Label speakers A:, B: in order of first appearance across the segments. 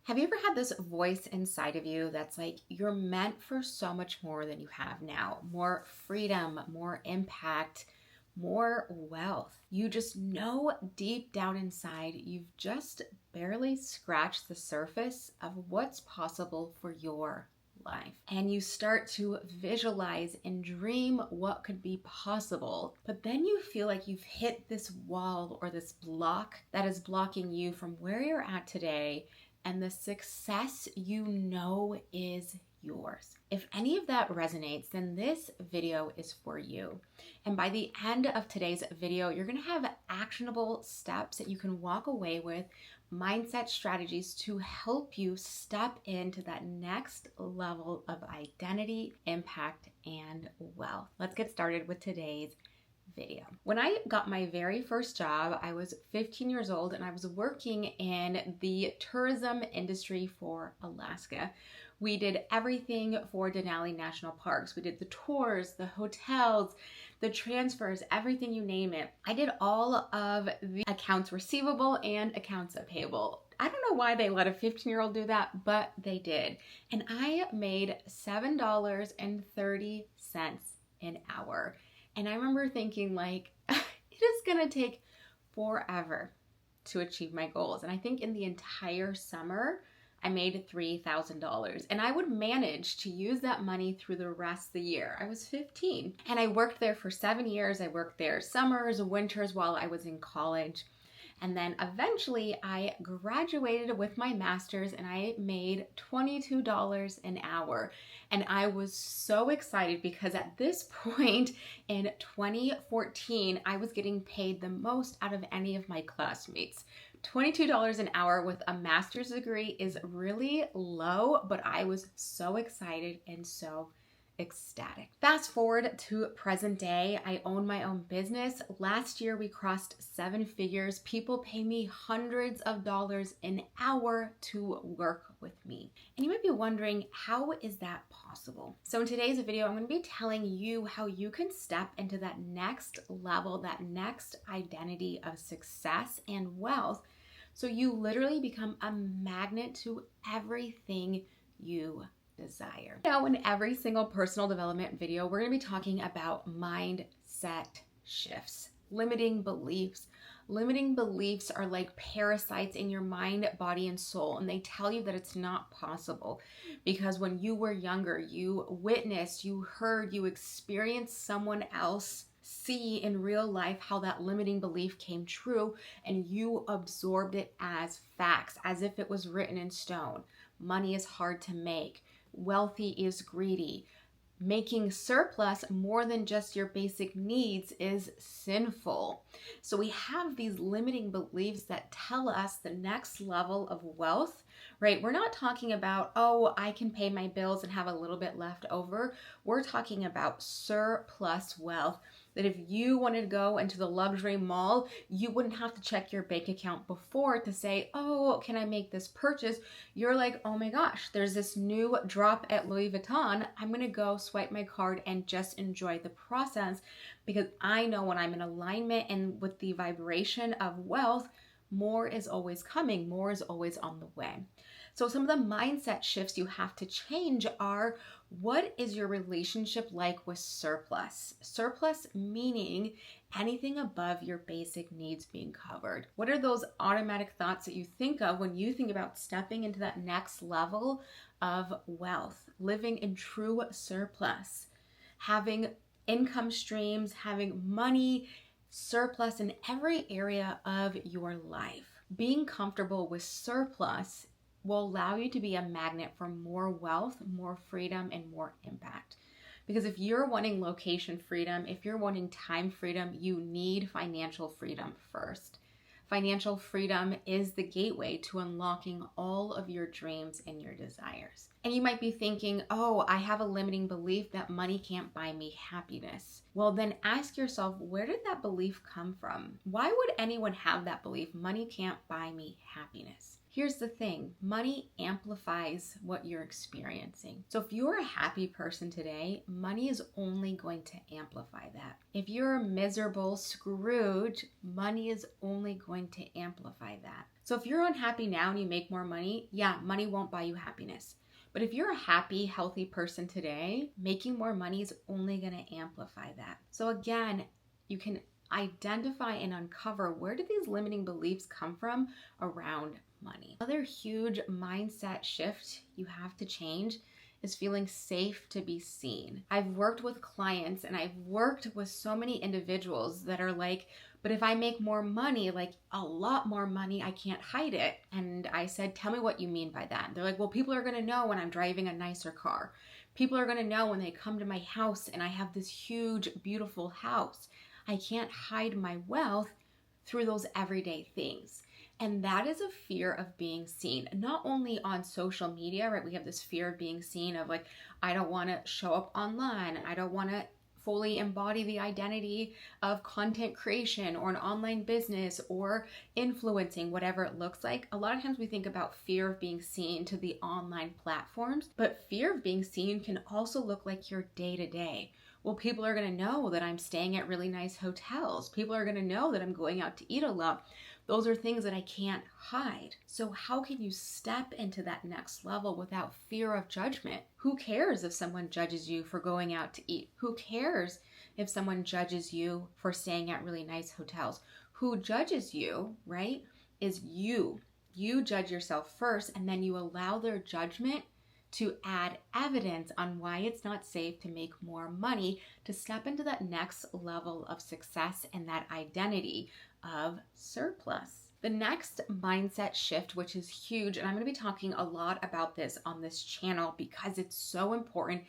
A: Have you ever had this voice inside of you that's like, you're meant for so much more than you have now? More freedom, more impact, more wealth. You just know deep down inside, you've just barely scratched the surface of what's possible for your life. And you start to visualize and dream what could be possible. But then you feel like you've hit this wall or this block that is blocking you from where you're at today and the success you know is yours. If any of that resonates, then this video is for you. And by the end of today's video, you're gonna have actionable steps that you can walk away with, mindset strategies to help you step into that next level of identity, impact, and wealth. Let's get started with today's video. When I got my very first job, I was 15 years old and I was working in the tourism industry for Alaska. We did everything for Denali National Parks. We did the tours, the hotels, the transfers, everything you name it. I did all of the accounts receivable and accounts payable. I don't know why they let a 15-year-old do that, but they did. And I made $7.30 an hour. And I remember thinking like, it is gonna take forever to achieve my goals. And I think in the entire summer, I made $3,000 and I would manage to use that money through the rest of the year. I was 15 and I worked there for 7 years. I worked there summers, winters while I was in college. And then eventually I graduated with my master's and I made $22 an hour. And I was so excited because at this point in 2014, I was getting paid the most out of any of my classmates. $22 an hour with a master's degree is really low, but I was so excited and so ecstatic. Fast forward to present day, I own my own business. Last year we crossed 7 figures. People pay me hundreds of dollars an hour to work with me. And you might be wondering, how is that possible? So in today's video, I'm going to be telling you how you can step into that next level, that next identity of success and wealth, so you literally become a magnet to everything you desire. Now, in every single personal development video, we're going to be talking about mindset shifts, limiting beliefs. Limiting beliefs are like parasites in your mind, body, and soul, and they tell you that it's not possible because when you were younger, you witnessed, you heard, you experienced someone else see in real life how that limiting belief came true, and you absorbed it as facts, as if it was written in stone. Money is hard to make. Wealthy is greedy. Making surplus more than just your basic needs is sinful. So we have these limiting beliefs that tell us the next level of wealth, right? We're not talking about, oh, I can pay my bills and have a little bit left over. We're talking about surplus wealth. That if you wanted to go into the luxury mall, you wouldn't have to check your bank account before to say, oh, can I make this purchase? You're like, oh my gosh, there's this new drop at Louis Vuitton. I'm gonna go swipe my card and just enjoy the process because I know when I'm in alignment and with the vibration of wealth, more is always coming, more is always on the way. So some of the mindset shifts you have to change are, what is your relationship like with surplus? Surplus meaning anything above your basic needs being covered. What are those automatic thoughts that you think of when you think about stepping into that next level of wealth? Living in true surplus, having income streams, having money, surplus in every area of your life. Being comfortable with surplus will allow you to be a magnet for more wealth, more freedom, and more impact. Because if you're wanting location freedom, if you're wanting time freedom, you need financial freedom first. Financial freedom is the gateway to unlocking all of your dreams and your desires. And you might be thinking, oh, I have a limiting belief that money can't buy me happiness. Well, then ask yourself, where did that belief come from? Why would anyone have that belief, money can't buy me happiness? Here's the thing, money amplifies what you're experiencing. So if you're a happy person today, money is only going to amplify that. If you're a miserable Scrooge, money is only going to amplify that. So if you're unhappy now and you make more money, yeah, money won't buy you happiness. But if you're a happy, healthy person today, making more money is only going to amplify that. So again, you can identify and uncover, where do these limiting beliefs come from around money? Another huge mindset shift you have to change is feeling safe to be seen. I've worked with clients and I've worked with so many individuals that are like, but if I make more money, like a lot more money, I can't hide it. And I said, tell me what you mean by that. They're like, well, people are going to know when I'm driving a nicer car. People are going to know when they come to my house and I have this huge, beautiful house. I can't hide my wealth through those everyday things. And that is a fear of being seen, not only on social media, right? We have this fear of being seen of like, I don't want to show up online. I don't want to fully embody the identity of content creation or an online business or influencing, whatever it looks like. A lot of times we think about fear of being seen to the online platforms, but fear of being seen can also look like your day-to-day. Well, people are going to know that I'm staying at really nice hotels. People are going to know that I'm going out to eat a lot. Those are things that I can't hide. So how can you step into that next level without fear of judgment? Who cares if someone judges you for going out to eat? Who cares if someone judges you for staying at really nice hotels? Who judges you, right, is you. You judge yourself first, and then you allow their judgment to add evidence on why it's not safe to make more money, to step into that next level of success and that identity of surplus. The next mindset shift, which is huge, and I'm going to be talking a lot about this on this channel because it's so important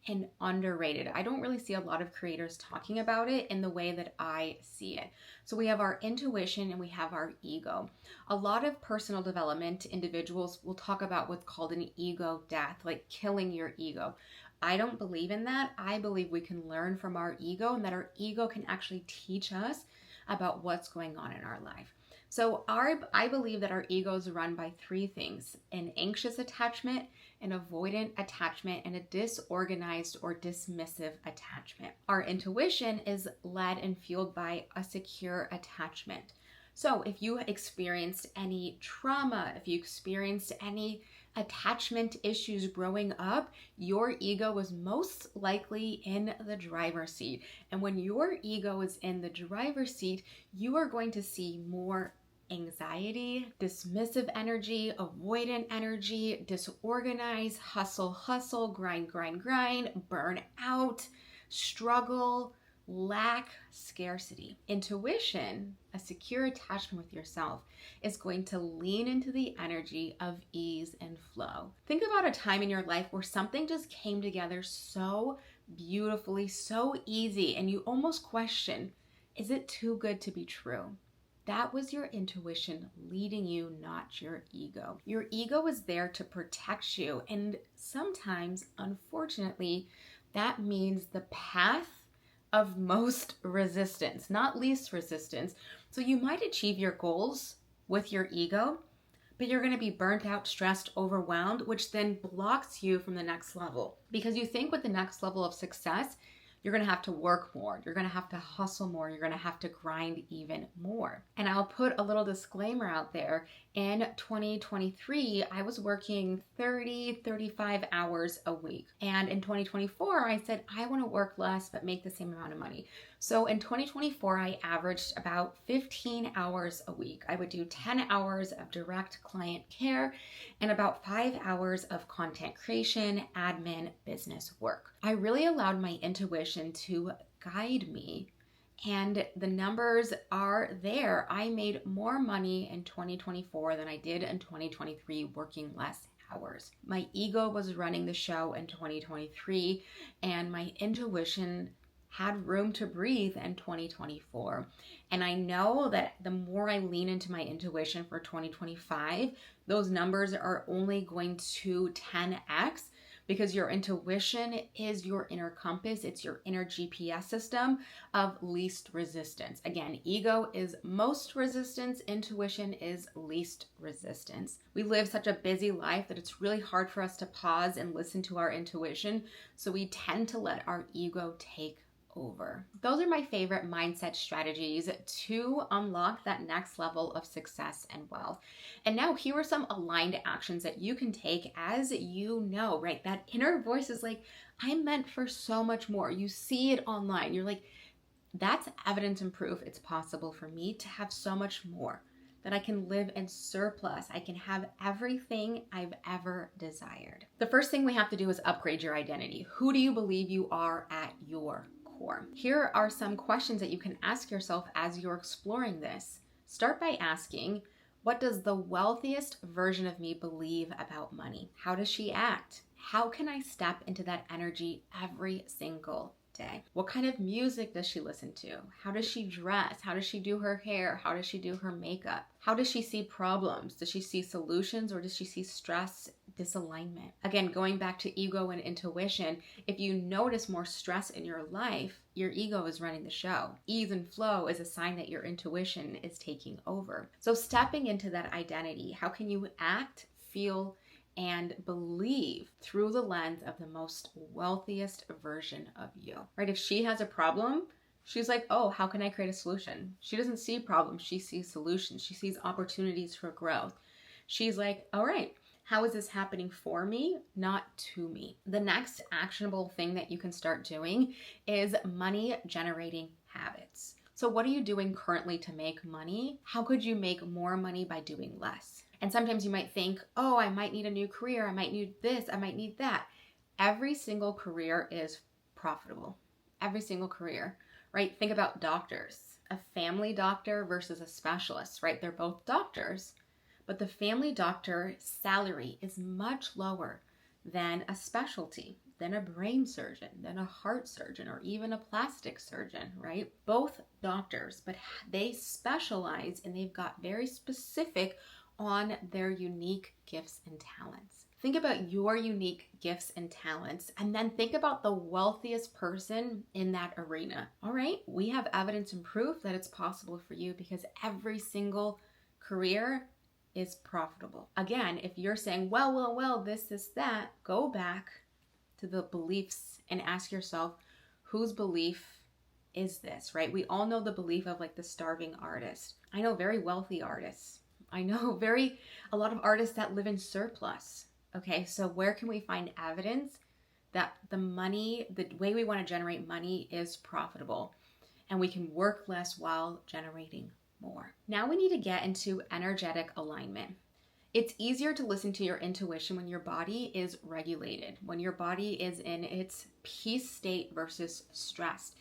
A: and underrated. I don't really see a lot of creators talking about it in the way that I see it. So we have our intuition and we have our ego. A lot of personal development individuals will talk about what's called an ego death, like killing your ego. I don't believe in that. I believe we can learn from our ego and that our ego can actually teach us about what's going on in our life. So I believe that our ego is run by three things: an anxious attachment, an avoidant attachment, and a disorganized or dismissive attachment. Our intuition is led and fueled by a secure attachment. So if you experienced any trauma, if you experienced any attachment issues growing up, your ego was most likely in the driver's seat. And when your ego is in the driver's seat, you are going to see more anxiety, dismissive energy, avoidant energy, disorganized, hustle, grind, burn out, struggle, lack, scarcity. Intuition, a secure attachment with yourself, is going to lean into the energy of ease and flow. Think about a time in your life where something just came together so beautifully, so easy, and you almost question, is it too good to be true? That was your intuition leading you, not your ego. Your ego is there to protect you, and sometimes, unfortunately, that means the path of most resistance, not least resistance. So you might achieve your goals with your ego, but you're going to be burnt out, stressed, overwhelmed, which then blocks you from the next level. Because you think with the next level of success, you're going to have to work more. You're going to have to hustle more. You're going to have to grind even more. And I'll put a little disclaimer out there. In 2023, I was working 35 hours a week. And in 2024, I said, I want to work less, but make the same amount of money. So in 2024, I averaged about 15 hours a week. I would do 10 hours of direct client care and about 5 hours of content creation, admin, business work. I really allowed my intuition to guide me, and the numbers are there. I made more money in 2024 than I did in 2023 working less hours. My ego was running the show in 2023, and my intuition had room to breathe in 2024. And I know that the more I lean into my intuition for 2025, those numbers are only going to 10x, because your intuition is your inner compass. It's your inner GPS system of least resistance. Again, ego is most resistance. Intuition is least resistance. We live such a busy life that it's really hard for us to pause and listen to our intuition. So we tend to let our ego take over. Those are my favorite mindset strategies to unlock that next level of success and wealth. And now here are some aligned actions that you can take as you know, right? That inner voice is like, I'm meant for so much more. You see it online. You're like, that's evidence and proof it's possible for me to have so much more, that I can live in surplus. I can have everything I've ever desired. The first thing we have to do is upgrade your identity. Who do you believe you are at your core? Here are some questions that you can ask yourself as you're exploring this. Start by asking, what does the wealthiest version of me believe about money? How does she act? How can I step into that energy every single day? What kind of music does she listen to? How does she dress? How does she do her hair? How does she do her makeup? How does she see problems? Does she see solutions, or does she see stress, disalignment? Again, going back to ego and intuition, if you notice more stress in your life, your ego is running the show. Ease and flow is a sign that your intuition is taking over. So stepping into that identity, how can you act, feel, and believe through the lens of the most wealthiest version of you, right? If she has a problem, she's like, oh, how can I create a solution? She doesn't see problems. She sees solutions. She sees opportunities for growth. She's like, all right, how is this happening for me, not to me? The next actionable thing that you can start doing is money generating habits. So what are you doing currently to make money? How could you make more money by doing less? And sometimes you might think, oh, I might need a new career. I might need this. I might need that. Every single career is profitable. Every single career, right? Think about doctors. A family doctor versus a specialist, right? They're both doctors, but the family doctor salary is much lower than a specialty, than a brain surgeon, than a heart surgeon, or even a plastic surgeon, right? Both doctors, but they specialize and they've got very specific on their unique gifts and talents. Think about your unique gifts and talents, and then think about the wealthiest person in that arena. All right, we have evidence and proof that it's possible for you because every single career is profitable. Again, if you're saying, well, this, that, go back to the beliefs and ask yourself, whose belief is this, right? We all know the belief of like the starving artist. I know very wealthy artists. I know a lot of artists that live in surplus. Okay, so where can we find evidence that the money, the way we want to generate money is profitable and we can work less while generating more? Now we need to get into energetic alignment. It's easier to listen to your intuition when your body is regulated, when your body is in its peace state versus stressed.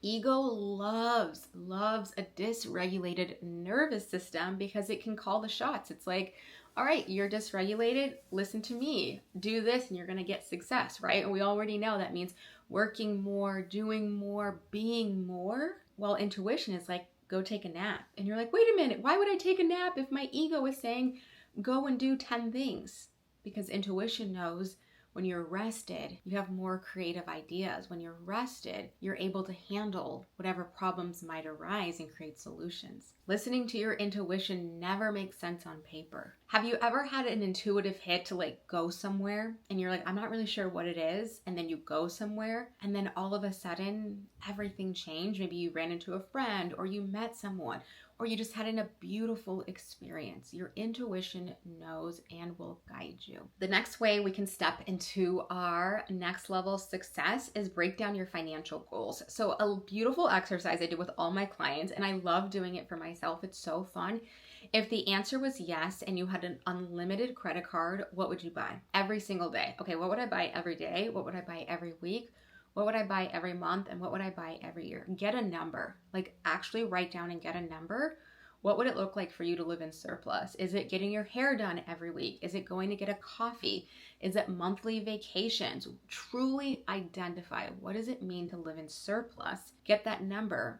A: Ego loves a dysregulated nervous system because it can call the shots. It's like, all right, you're dysregulated, listen to me, do this and you're going to get success, right? And we already know that means working more, doing more, being more. While intuition is like, go take a nap. And you're like, wait a minute, why would I take a nap if my ego is saying, go and do 10 things? Because intuition knows when you're rested, you have more creative ideas. When you're rested, you're able to handle whatever problems might arise and create solutions. Listening to your intuition never makes sense on paper. Have you ever had an intuitive hit to like go somewhere and you're like, I'm not really sure what it is, and then you go somewhere and then all of a sudden everything changed? Maybe you ran into a friend or you met someone or you just had a beautiful experience. Your intuition knows and will guide you. The next way we can step into our next level success is break down your financial goals. So a beautiful exercise I do with all my clients, and I love doing it for myself. It's so fun. If the answer was yes and you had an unlimited credit card, what would you buy every single day? Okay, what would I buy every day? What would I buy every week? What would I buy every month? And what would I buy every year? Get a number, like actually write down and get a number. What would it look like for you to live in surplus? Is it getting your hair done every week? Is it going to get a coffee? Is it monthly vacations? Truly identify, what does it mean to live in surplus? Get that number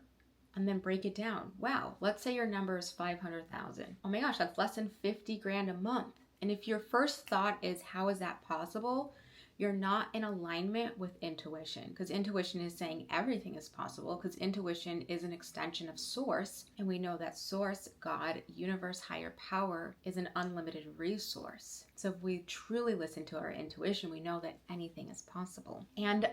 A: and then break it down. Wow, let's say your number is 500,000. Oh my gosh, that's less than 50 grand a month. And if your first thought is, how is that possible? You're not in alignment with intuition, because intuition is saying everything is possible, because intuition is an extension of source. And we know that source, God, universe, higher power is an unlimited resource. So if we truly listen to our intuition, we know that anything is possible. And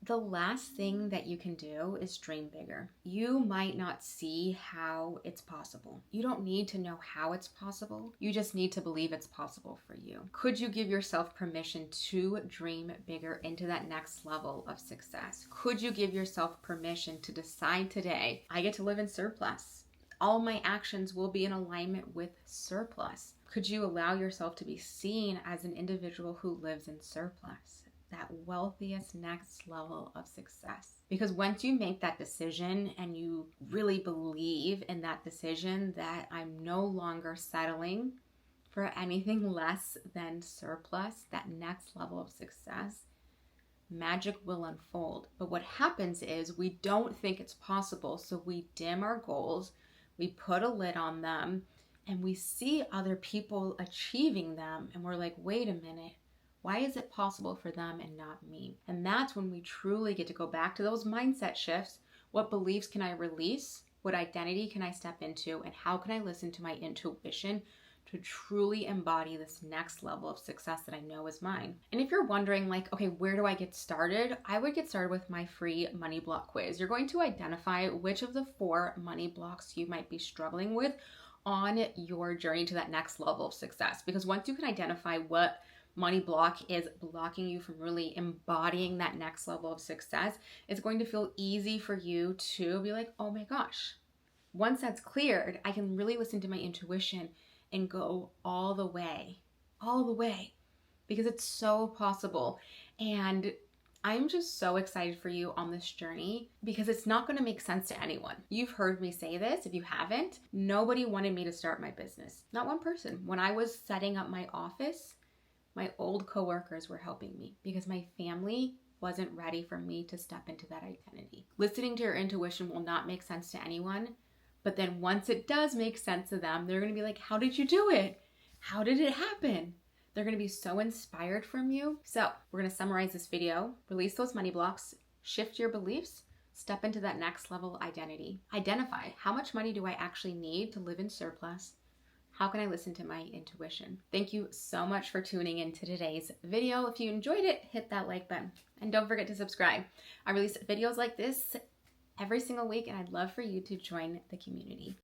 A: The last thing that you can do is dream bigger. You might not see how it's possible. You don't need to know how it's possible. You just need to believe it's possible for you. Could you give yourself permission to dream bigger into that next level of success? Could you give yourself permission to decide today, I get to live in surplus? All my actions will be in alignment with surplus. Could you allow yourself to be seen as an individual who lives in surplus? That wealthiest next level of success. Because once you make that decision and you really believe in that decision that I'm no longer settling for anything less than surplus, that next level of success, magic will unfold. But what happens is we don't think it's possible, so we dim our goals, we put a lid on them, and we see other people achieving them, and we're like, wait a minute. Why is it possible for them and not me? And that's when we truly get to go back to those mindset shifts. What beliefs can I release? What identity can I step into? And how can I listen to my intuition to truly embody this next level of success that I know is mine? And if you're wondering like, okay, where do I get started? I would get started with my free money block quiz. You're going to identify which of the 4 money blocks you might be struggling with on your journey to that next level of success. Because once you can identify what money block is blocking you from really embodying that next level of success, it's going to feel easy for you to be like, oh my gosh, once that's cleared, I can really listen to my intuition and go all the way, because it's so possible. And I'm just so excited for you on this journey because it's not going to make sense to anyone. You've heard me say this. If you haven't, nobody wanted me to start my business. Not one person. When I was setting up my office, my old coworkers were helping me because my family wasn't ready for me to step into that identity. Listening to your intuition will not make sense to anyone, but then once it does make sense to them, they're going to be like, how did you do it? How did it happen? They're going to be so inspired from you. So we're going to summarize this video, release those money blocks, shift your beliefs, step into that next level identity. Identify how much money do I actually need to live in surplus? How can I listen to my intuition? Thank you so much for tuning in to today's video. If you enjoyed it, hit that like button and don't forget to subscribe. I release videos like this every single week and I'd love for you to join the community.